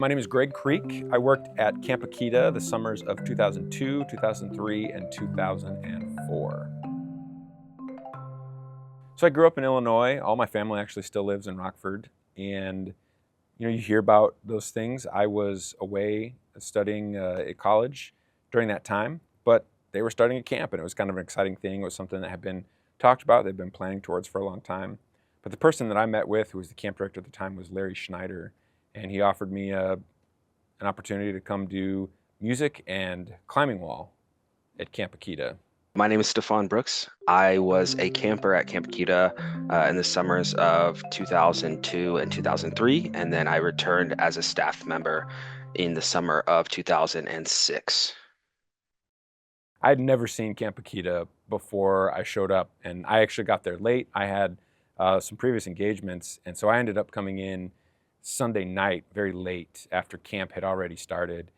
My name is Greg Creek. I worked at Camp Akita the summers of 2002, 2003, and 2004. So I grew up in Illinois. All my family actually still lives in Rockford. And you hear about those things. I was away studying at college during that time, but they were starting a camp, and it was kind of an exciting thing. It was something that had been talked about, they'd been planning towards for a long time. But the person that I met with, who was the camp director at the time, was Larry Schneider, and he offered me an opportunity to come do music and climbing wall at Camp Akita. My name is Stefan Brooks. I was a camper at Camp Akita in the summers of 2002 and 2003, and then I returned as a staff member in the summer of 2006. I had never seen Camp Akita before I showed up, and I actually got there late. I had some previous engagements, and so I ended up coming in Sunday night very late after camp had already started.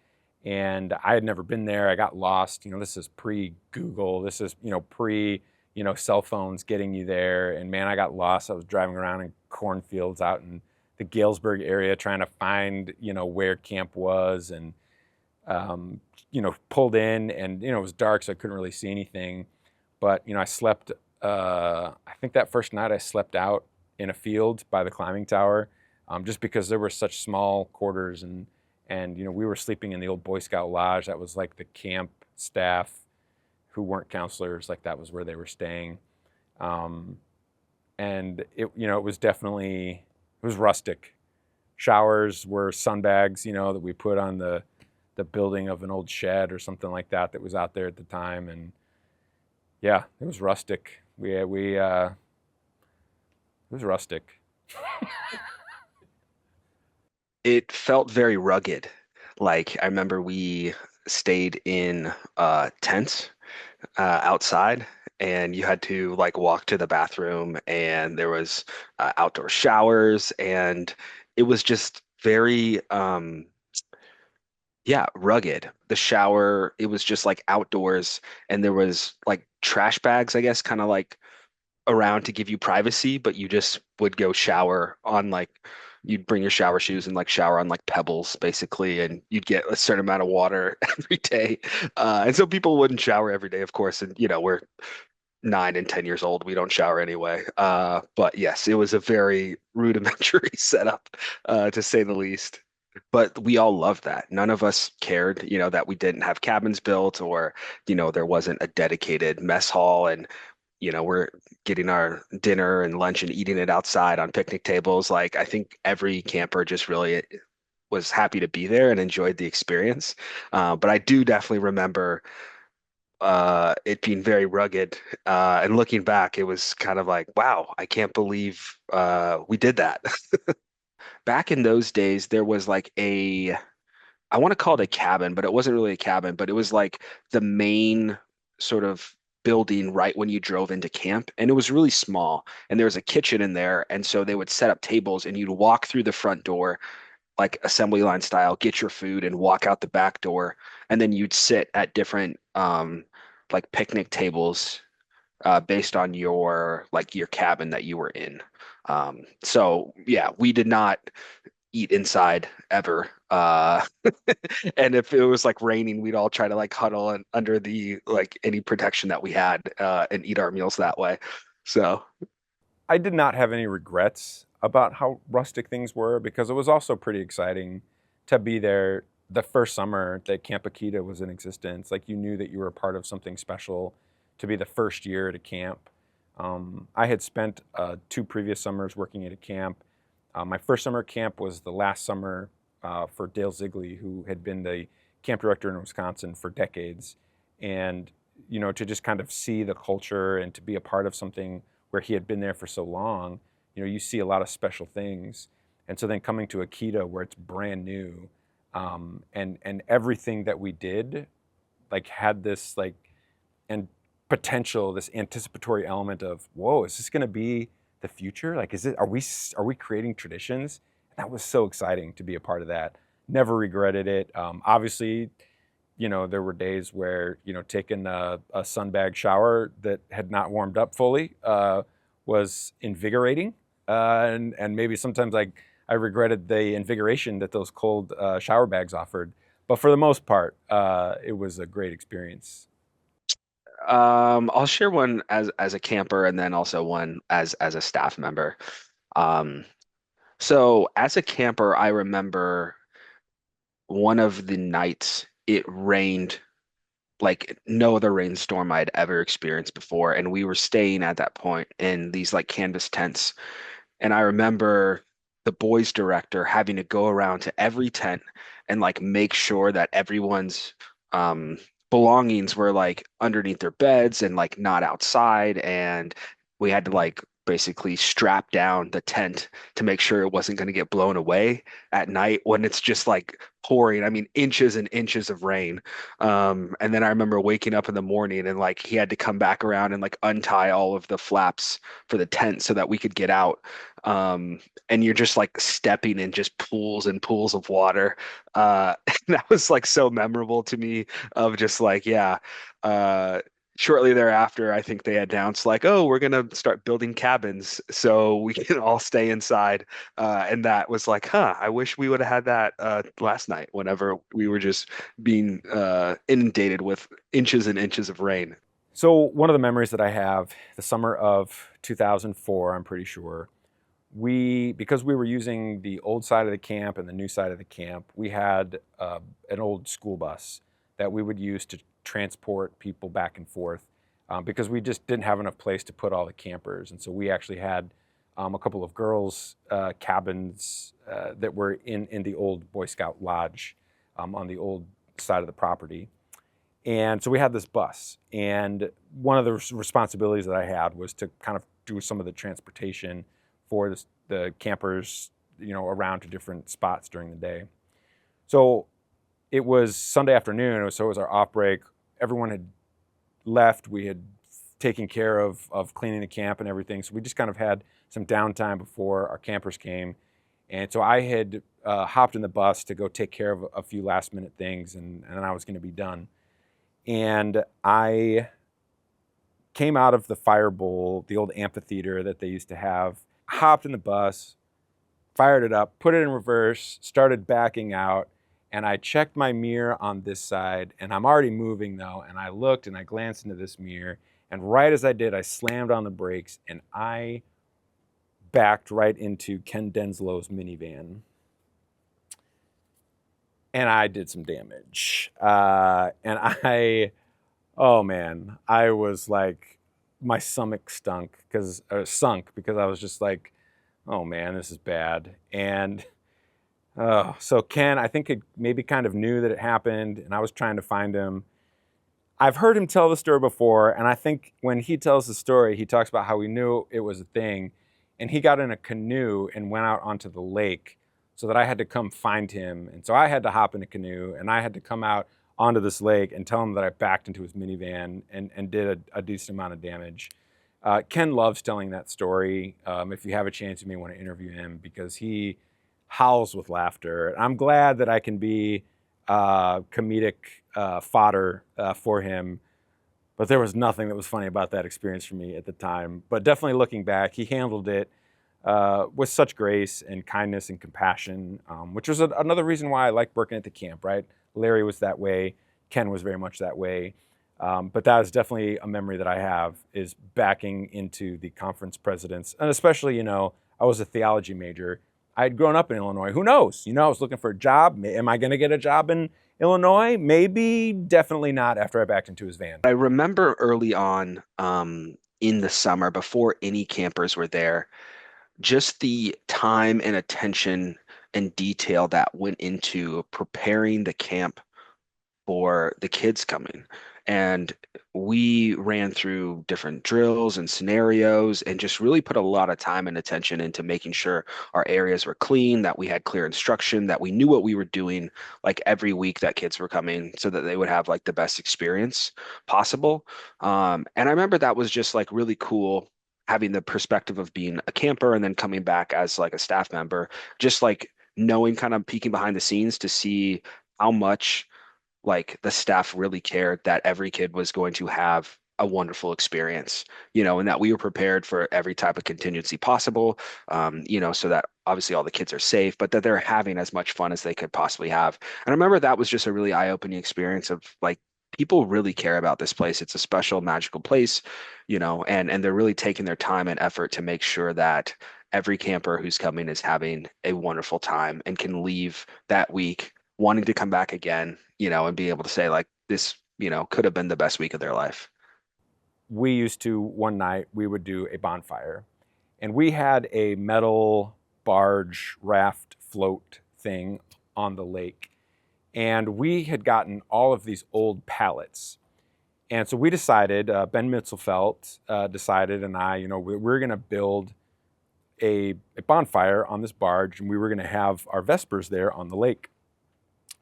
And I had never been there. I got lost. This is pre-Google. This is, pre, cell phones getting you there. And man, I got lost. I was driving around in cornfields out in the Galesburg area trying to find, where camp was. And, pulled in and, it was dark, so I couldn't really see anything. But, I slept, I think that first night I slept out in a field by the climbing tower, just because there were such small quarters, and we were sleeping in the old Boy Scout lodge. That was like the camp staff who weren't counselors, like that was where they were staying. And it was definitely, it was rustic. Showers were sunbags, that we put on the building of an old shed or something like that was out there at the time. And yeah, it was rustic. It was rustic. It felt very rugged. Like I remember we stayed in tents outside, and you had to like walk to the bathroom, and there was outdoor showers, and it was just very yeah, rugged. The shower, it was just like outdoors, and there was like trash bags, I guess, kind of like around to give you privacy, but you just would go shower on like you'd bring your shower shoes and like shower on like pebbles basically, and you'd get a certain amount of water every day. And so people wouldn't shower every day, of course, and we're 9 and 10 years old. We don't shower anyway. But yes, it was a very rudimentary setup, to say the least. But we all loved that. None of us cared, that we didn't have cabins built, or, there wasn't a dedicated mess hall, and we're getting our dinner and lunch and eating it outside on picnic tables. Like, I think every camper just really was happy to be there and enjoyed the experience. But I do definitely remember it being very rugged. And looking back, it was kind of like, wow, I can't believe we did that. Back in those days, there was like I want to call it a cabin, but it wasn't really a cabin, but it was like the main sort of building right when you drove into camp. And it was really small. And there was a kitchen in there. And so they would set up tables, and you'd walk through the front door, like assembly line style, get your food and walk out the back door. And then you'd sit at different like picnic tables based on your cabin that you were in. So yeah, we did not eat inside ever. And if it was like raining, we'd all try to like huddle under the like any protection that we had, and eat our meals that way. So I did not have any regrets about how rustic things were, because it was also pretty exciting to be there the first summer that Camp Akita was in existence. Like, you knew that you were a part of something special to be the first year at a camp. I had spent 2 previous summers working at a camp. My first summer at camp was the last summer for Dale Zigley, who had been the camp director in Wisconsin for decades. And, to just kind of see the culture and to be a part of something where he had been there for so long, you see a lot of special things. And so then coming to Akita, where it's brand new, and everything that we did, like, had this like and potential, this anticipatory element of, whoa, is this going to be the future? Like, are we creating traditions? That was so exciting to be a part of that. Never regretted it. Obviously, there were days where, taking a sunbag shower that had not warmed up fully was invigorating. And maybe sometimes I regretted the invigoration that those cold shower bags offered. But for the most part, it was a great experience. I'll share one as a camper and then also one as a staff member. Um, so as a camper, I remember one of the nights it rained like no other rainstorm I'd ever experienced before, and we were staying at that point in these like canvas tents. And I remember the boys director having to go around to every tent and like make sure that everyone's um, belongings were like underneath their beds and like not outside. And we had to like basically strap down the tent to make sure it wasn't going to get blown away at night when it's just like pouring, I mean, inches and inches of rain. And then I remember waking up in the morning and like he had to come back around and like untie all of the flaps for the tent so that we could get out. Um, and you're just like stepping in just pools and pools of water. That was like so memorable to me of just like, yeah. Uh, Shortly thereafter, I think they announced like, oh, we're gonna start building cabins so we can all stay inside. And that was like, huh, I wish we would have had that last night whenever we were just being inundated with inches and inches of rain. So one of the memories that I have, the summer of 2004, I'm pretty sure, because we were using the old side of the camp and the new side of the camp, we had an old school bus that we would use to transport people back and forth because we just didn't have enough place to put all the campers. And so we actually had a couple of girls' cabins that were in the old Boy Scout lodge on the old side of the property. And so we had this bus, and one of the responsibilities that I had was to kind of do some of the transportation for the campers, around to different spots during the day. So it was Sunday afternoon, so it was our off break. Everyone had left. We had taken care of cleaning the camp and everything. So we just kind of had some downtime before our campers came. And so I had hopped in the bus to go take care of a few last minute things, and then I was going to be done. And I came out of the fire bowl, the old amphitheater that they used to have, hopped in the bus, fired it up, put it in reverse, started backing out, and I checked my mirror on this side, and I'm already moving though, and I looked and I glanced into this mirror, and right as I did, I slammed on the brakes and I backed right into Ken Denslow's minivan. And I did some damage. Oh man, I was like, my stomach sunk because I was just like, oh man, this is bad. And so Ken, I think it maybe kind of knew that it happened, and I was trying to find him. I've heard him tell the story before, and I think when he tells the story, he talks about how he knew it was a thing, and he got in a canoe and went out onto the lake so that I had to come find him. And so I had to hop in a canoe, and I had to come out onto this lake and tell him that I backed into his minivan and did a decent amount of damage. Ken loves telling that story. If you have a chance, you may want to interview him because he howls with laughter. I'm glad that I can be comedic fodder for him. But there was nothing that was funny about that experience for me at the time. But definitely looking back, he handled it with such grace and kindness and compassion, which was another reason why I liked working at the camp, right? Larry was that way. Ken was very much that way. But that is definitely a memory that I have, is backing into the conference presidents. And especially, I was a theology major. I had grown up in Illinois. Who knows? I was looking for a job. Am I going to get a job in Illinois? Maybe, definitely not after I backed into his van. I remember early on in the summer, before any campers were there, just the time and attention and detail that went into preparing the camp for the kids coming. And we ran through different drills and scenarios and just really put a lot of time and attention into making sure our areas were clean, that we had clear instruction, that we knew what we were doing like every week that kids were coming so that they would have like the best experience possible. And I remember that was just like really cool having the perspective of being a camper and then coming back as like a staff member, just like knowing kind of peeking behind the scenes to see how much like the staff really cared that every kid was going to have a wonderful experience, and that we were prepared for every type of contingency possible, so that obviously all the kids are safe, but that they're having as much fun as they could possibly have. And I remember that was just a really eye-opening experience of like people really care about this place. It's a special, magical place, and they're really taking their time and effort to make sure that every camper who's coming is having a wonderful time and can leave that week wanting to come back again, and be able to say like this, could have been the best week of their life. We used to, one night, we would do a bonfire. And we had a metal barge raft float thing on the lake. And we had gotten all of these old pallets. And so we decided, Ben Mitzelfelt decided, and I, we're going to build a bonfire on this barge, and we were going to have our Vespers there on the lake.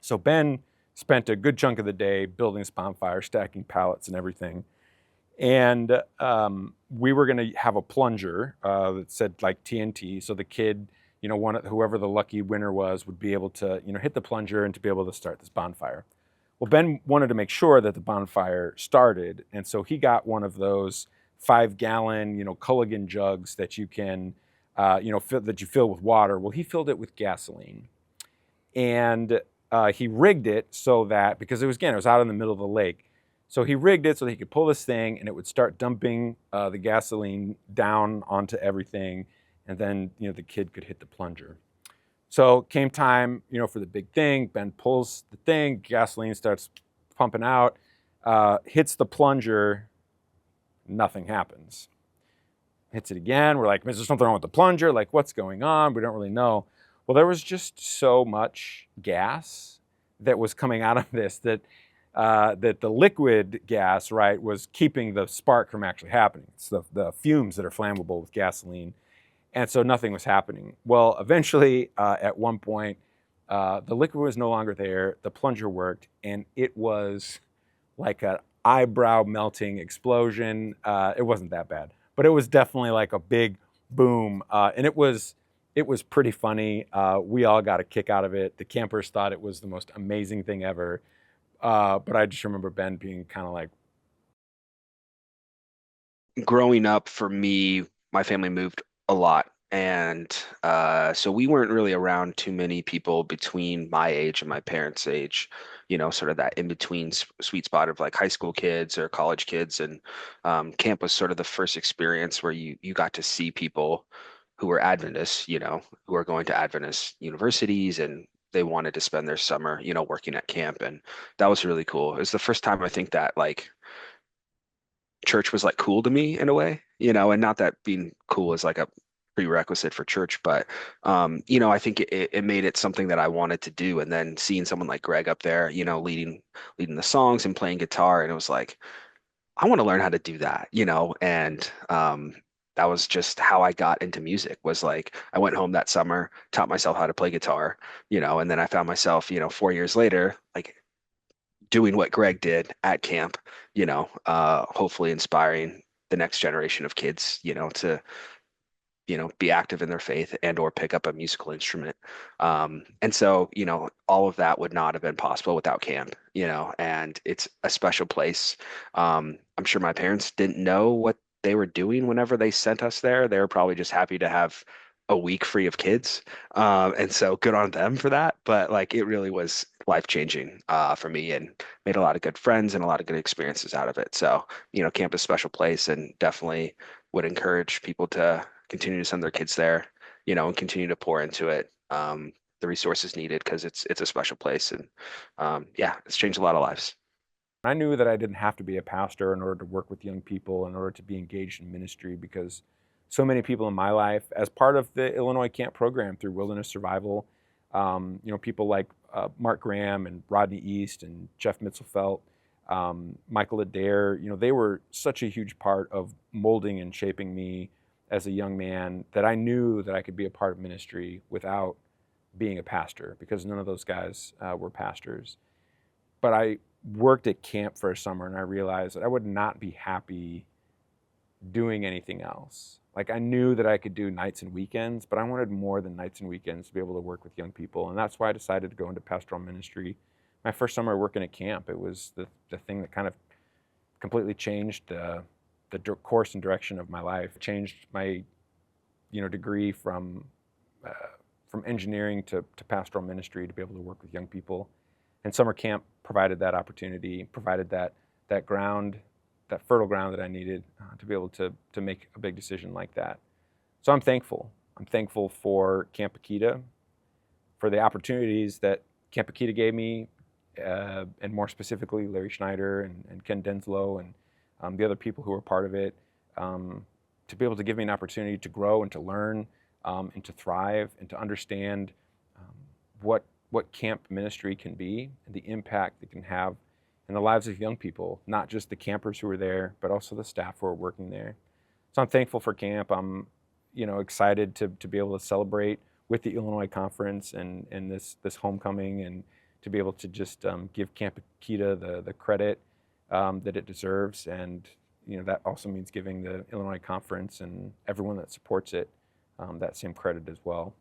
So Ben spent a good chunk of the day building this bonfire, stacking pallets and everything. And we were going to have a plunger that said like TNT. So the kid, whoever the lucky winner was, would be able to, hit the plunger and to be able to start this bonfire. Well, Ben wanted to make sure that the bonfire started. And so he got one of those 5-gallon, Culligan jugs that you can, that you fill with water. Well, he filled it with gasoline. And he rigged it so that, because it was out in the middle of the lake. So he rigged it so that he could pull this thing and it would start dumping the gasoline down onto everything. And then, the kid could hit the plunger. So came time, for the big thing. Ben pulls the thing, gasoline starts pumping out, hits the plunger, nothing happens. Hits it again. We're like, is there something wrong with the plunger? Like, what's going on? We don't really know. Well, there was just so much gas that was coming out of this that the liquid gas, right, was keeping the spark from actually happening. It's the fumes that are flammable with gasoline. And so nothing was happening. Well, eventually, at one point, the liquid was no longer there. The plunger worked, and it was like an eyebrow melting explosion. It wasn't that bad, but it was definitely like a big boom. And it was pretty funny. We all got a kick out of it. The campers thought it was the most amazing thing ever. But I just remember Ben being kind of like, Growing up for me, my family moved a lot. And so we weren't really around too many people between my age and my parents' age, sort of that in between sweet spot of like high school kids or college kids. And camp was sort of the first experience where you got to see people who were Adventists, who are going to Adventist universities and they wanted to spend their summer, working at camp. And that was really cool. It was the first time I think that like church was like cool to me in a way, and not that being cool is like a prerequisite for church, but I think it made it something that I wanted to do. And then seeing someone like Greg up there, leading the songs and playing guitar, and it was like, I want to learn how to do that, and that was just how I got into music was like I went home that summer, taught myself how to play guitar, and then I found myself, 4 years later, like doing what Greg did at camp, hopefully inspiring the next generation of kids, to be active in their faith and or pick up a musical instrument. And so, all of that would not have been possible without camp, and it's a special place. I'm sure my parents didn't know what they were doing whenever they sent us there. They were probably just happy to have a week free of kids. And so good on them for that. But like it really was life changing for me and made a lot of good friends and a lot of good experiences out of it. So, camp is a special place and definitely would encourage people to continue to send their kids there, and continue to pour into it. The resources needed because it's a special place and yeah, it's changed a lot of lives. I knew that I didn't have to be a pastor in order to work with young people, in order to be engaged in ministry, because so many people in my life, as part of the Illinois Camp program through Wilderness Survival, people like Mark Graham and Rodney East and Jeff Mitzelfelt, Michael Adair, they were such a huge part of molding and shaping me as a young man that I knew that I could be a part of ministry without being a pastor, because none of those guys were pastors. But I worked at camp for a summer and I realized that I would not be happy doing anything else. Like I knew that I could do nights and weekends, but I wanted more than nights and weekends to be able to work with young people. And that's why I decided to go into pastoral ministry. My first summer working at camp, it was the thing that kind of completely changed the course and direction of my life. Changed my degree from from engineering to pastoral ministry to be able to work with young people. And summer camp provided that opportunity, provided that ground, that fertile ground that I needed to be able to make a big decision like that. So I'm thankful. I'm thankful for Camp Akita, for the opportunities that Camp Akita gave me, and more specifically Larry Schneider and Ken Denslow and the other people who were part of it, to be able to give me an opportunity to grow and to learn, and to thrive and to understand what camp ministry can be and the impact it can have in the lives of young people, not just the campers who are there, but also the staff who are working there. So I'm thankful for camp. I'm excited to be able to celebrate with the Illinois Conference and this homecoming, and to be able to just give Camp Akita the credit that it deserves. And that also means giving the Illinois Conference and everyone that supports it that same credit as well.